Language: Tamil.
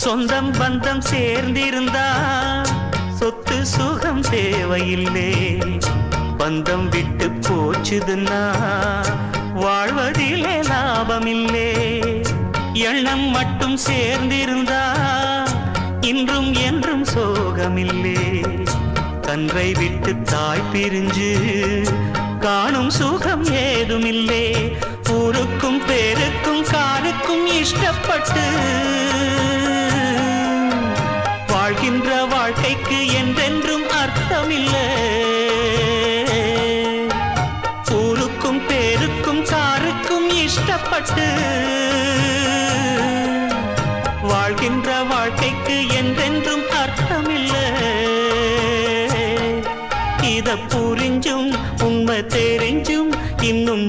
சொந்தம் பந்தம் சேர்ந்திருந்தா சொத்து சுகம் தேவையில்லை. பந்தம் விட்டு போச்சுதுன்னா வாழ்வதிலே லாபமில்லை. எண்ணம் மட்டும் சேர்ந்திருந்தா இன்றும் என்றும் சோகமில்லை. கன்றை விட்டு தாய் பிரிஞ்சு காணும் சுகம் ஏதுமில்லை. ஊருக்கும் பேருக்கும் காருக்கும் இஷ்டப்பட்டு வாழ்கின்ற வாழ்க்கைக்கு என்றென்றும் அர்த்தமில்லை. ஊருக்கும் பேருக்கும் காருக்கும் இஷ்டப்பட்டு வாழ்கின்ற வாழ்க்கைக்கு என்றென்றும் அர்த்தமில்லை. இத புரிஞ்சும் உண்மை தெரிஞ்சும் இன்னும்